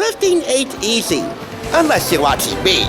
Thrifting ain't easy, unless you're watching me.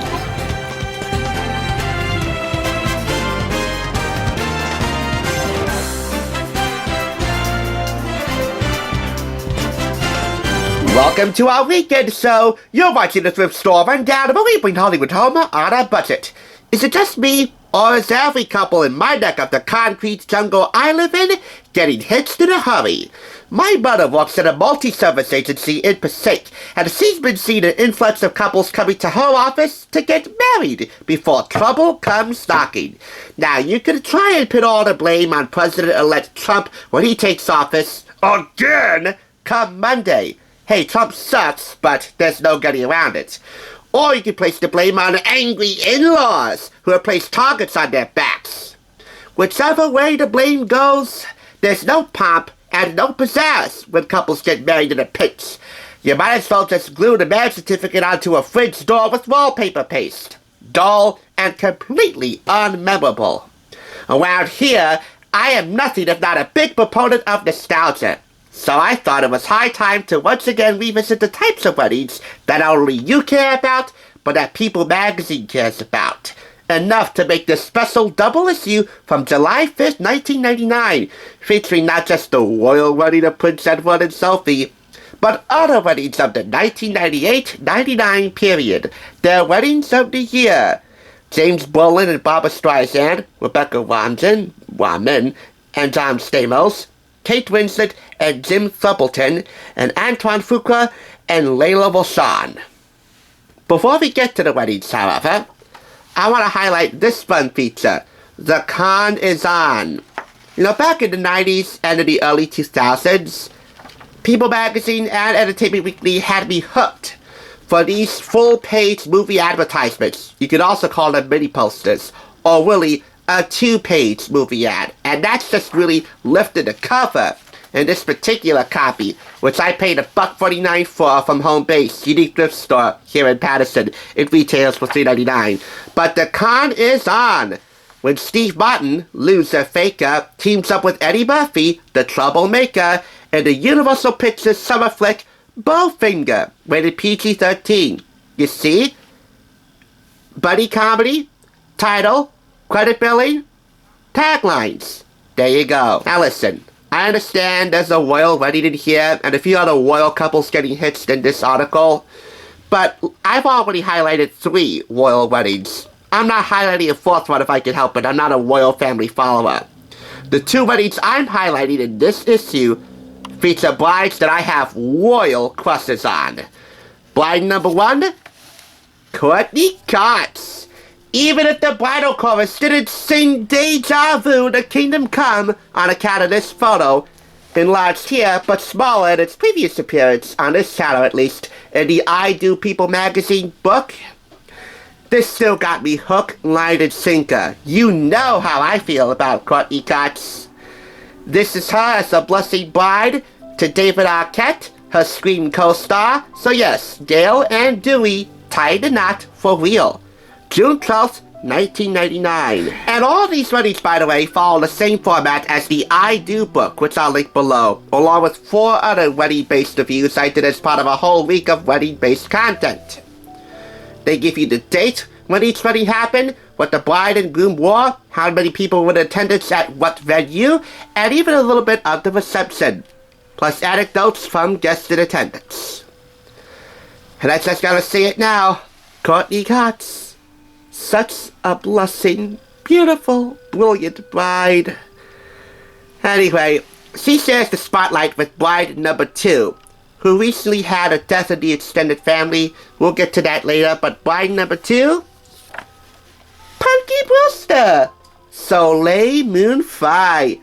Welcome to our weekend show. You're watching the Thrift Store Rundown, where we bring Hollywood home on a budget. Is it just me, or is every couple in my neck of the concrete jungle I live in getting hitched in a hurry? My mother works at a multi-service agency in Passaic, and she's been seeing an influx of couples coming to her office to get married before trouble comes knocking. Now, you can try and put all the blame on President-elect Trump when he takes office again come Monday. Hey, Trump sucks, but there's no getting around it. Or you can place the blame on angry in-laws who have placed targets on their backs. Whichever way the blame goes, there's no pomp and no pizzazz when couples get married in a pinch. You might as well just glue the marriage certificate onto a fridge door with wallpaper paste. Dull and completely unmemorable. Around here, I am nothing if not a big proponent of nostalgia. So I thought it was high time to once again revisit the types of weddings that not only you care about, but that People magazine cares about. Enough to make this special double issue from July 5th, 1999, featuring not just the royal wedding of Prince Edward and Sophie, but other weddings of the 1998-99 period, their weddings of the year. James Brolin and Barbra Streisand, Rebecca Warman, and John Stamos, Kate Winslet and Jim Thuppleton, and Antoine Fuqua and Layla Vaughn. Before we get to the weddings, however, I want to highlight this fun feature. The con is on. You know, back in the 90s and in the early 2000s, People magazine and Entertainment Weekly had me hooked for these full-page movie advertisements. You could also call them mini posters, or really a 2-page movie ad, and that's just really lifted the cover. In this particular copy, which I paid $1.49 for from Home Base, unique thrift store here in Patterson, it retails for $3.99. But the con is on when Steve Martin, loser faker, teams up with Eddie Murphy, the troublemaker, in the Universal Pictures summer flick Bowfinger, rated PG-13. You see? Buddy comedy, title, credit billing, taglines. There you go. Now listen, I understand there's a royal wedding in here and a few other royal couples getting hitched in this article, but I've already highlighted 3 royal weddings. I'm not highlighting a 4th one if I can help it. I'm not a royal family follower. The 2 weddings I'm highlighting in this issue feature brides that I have royal crushes on. Bride number 1, Courteney Cox. Even if the bridal chorus didn't sing Deja Vu, the Kingdom Come on account of this photo, enlarged here but smaller in its previous appearance, on this channel at least, in the I Do People magazine book, this still got me hook, line, and sinker. You know how I feel about Courteney Cox. This is her as a blushing bride to David Arquette, her Scream co-star. So yes, Gail and Dewey tied the knot for real. June 12th, 1999. And all these weddings, by the way, follow the same format as the I Do book, which I'll link below, along with 4 other wedding-based reviews I did as part of a whole week of wedding-based content. They give you the date when each wedding happened, what the bride and groom wore, how many people were in attendance at what venue, and even a little bit of the reception, plus anecdotes from guests in attendance. And I just gotta say it now, Courteney Cox. Such a blushing, beautiful, brilliant bride. Anyway, she shares the spotlight with bride number 2, who recently had a death in the extended family. We'll get to that later, but bride number 2, Punky Brewster, Soleil Moon Frye.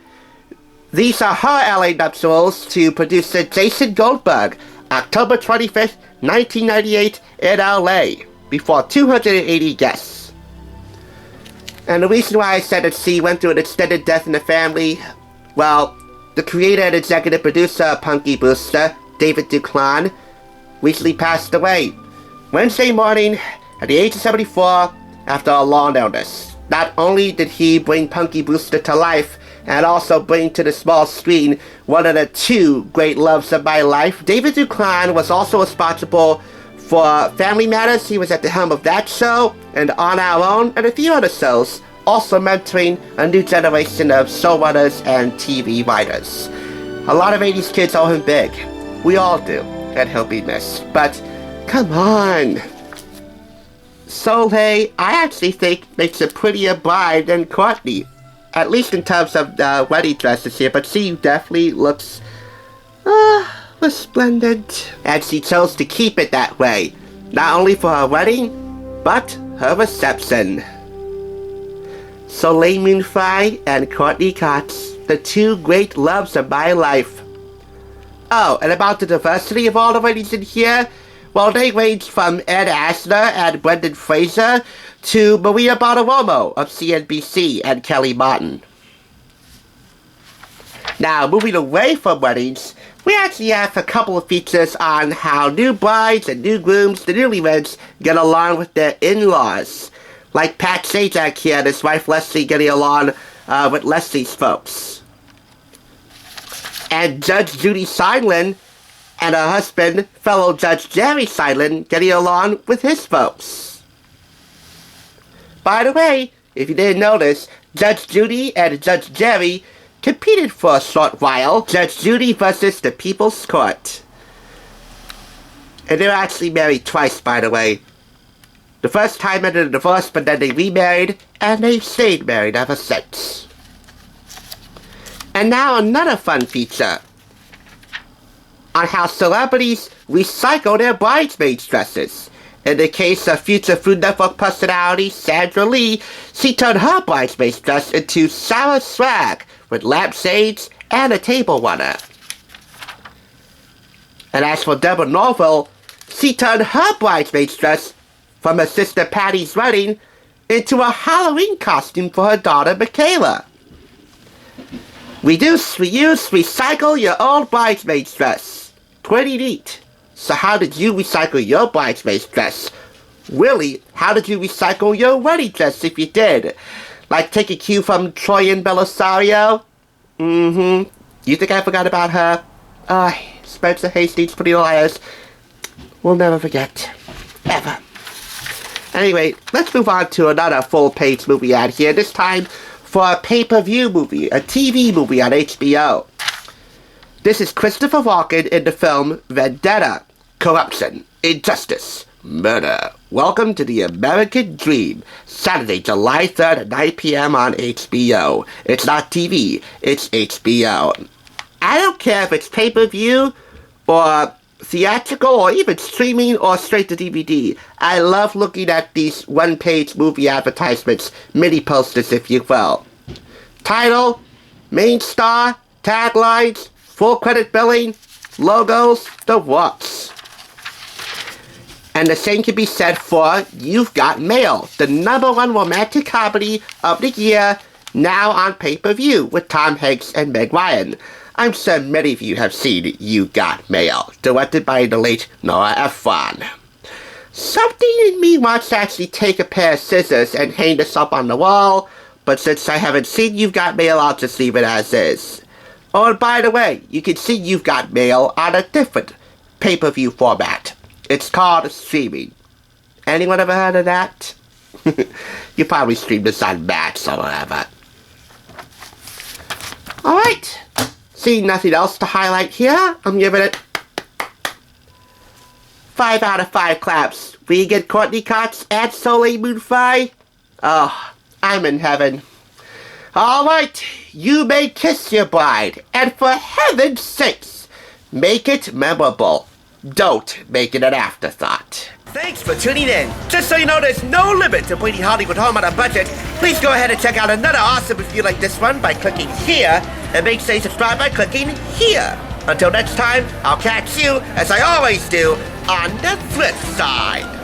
These are her LA nuptials to producer Jason Goldberg, October 25th, 1998 in LA, before 280 guests. And the reason why I said that she went through an extended death in the family, well, the creator and executive producer of Punky Brewster, David Duclan, recently passed away Wednesday morning at the age of 74 after a long illness. Not only did he bring Punky Brewster to life and also bring to the small screen one of the 2 great loves of my life, David Duclan was also responsible For Family Matters, he was at the helm of that show, and On Our Own, and a few other shows, also mentoring a new generation of showrunners and TV writers. A lot of 80s kids owe him big. We all do, and he'll be missed. But, come on. Soleil, I actually think, makes a prettier bride than Courteney. At least in terms of the wedding dresses here, but she definitely looks resplendent. And she chose to keep it that way, not only for her wedding, but her reception. Soleil Moon Frye and Courteney Cox, the two great loves of my life. Oh, and about the diversity of all the weddings in here, well, they range from Ed Asner and Brendan Fraser to Maria Bartiromo of CNBC and Kelly Martin. Now, moving away from weddings, we actually have a couple of features on how new brides and new grooms, the newlyweds, get along with their in-laws. Like Pat Sajak here and his wife Leslie getting along with Leslie's folks. And Judge Judy Seidlin and her husband, fellow Judge Jerry Seidlin, getting along with his folks. By the way, if you didn't notice, Judge Judy and Judge Jerry competed for a short while. Judge Judy versus the People's Court. And they're actually married twice, by the way. The first time ended in divorce, but then they remarried, and they've stayed married ever since. And now another fun feature on how celebrities recycle their bridesmaids' dresses. In the case of future Food Network personality Sandra Lee, she turned her bridesmaid's dress into Sarah swag with lampshades and a table runner. And as for Deborah Norville, she turned her bridesmaid's dress from her sister Patty's wedding into a Halloween costume for her daughter Michaela. Reduce, reuse, recycle your old bridesmaid's dress. Pretty neat. So how did you recycle your bridesmaid's dress? Really, how did you recycle your wedding dress if you did? Like take a cue from Troyan Belisario? You think I forgot about her? Spencer Hastings, Pretty Liars. We'll never forget. Ever. Anyway, let's move on to another full-page movie ad here, this time for a pay-per-view movie, a TV movie on HBO. This is Christopher Walken in the film Vendetta, Corruption, Injustice, Murder. Welcome to the American Dream, Saturday, July 3rd at 9 p.m. on HBO. It's not TV, it's HBO. I don't care if it's pay-per-view or theatrical or even streaming or straight to DVD. I love looking at these one-page movie advertisements, mini posters if you will. Title, main star, taglines, full credit billing, logos, the works. And the same can be said for You've Got Mail, the #1 romantic comedy of the year, now on pay-per-view with Tom Hanks and Meg Ryan. I'm sure many of you have seen You Got Mail, directed by the late Nora Ephron. Something in me wants to actually take a pair of scissors and hang this up on the wall, but since I haven't seen You've Got Mail, I'll just leave it as is. Oh, and by the way, you can see You've Got Mail on a different pay-per-view format. It's called streaming. Anyone ever heard of that? You probably streamed this on Max or whatever. Alright. Seeing nothing else to highlight here, I'm giving it 5 out of 5 claps. We get Courteney Cox and Soleil Moon Frye. Oh, I'm in heaven. Alright, you may kiss your bride, and for heaven's sakes, make it memorable. Don't make it an afterthought. Thanks for tuning in. Just so you know, there's no limit to bringing Hollywood home on a budget. Please go ahead and check out another awesome review like this one by clicking here, and make sure you subscribe by clicking here. Until next time, I'll catch you, as I always do, on the thrift side.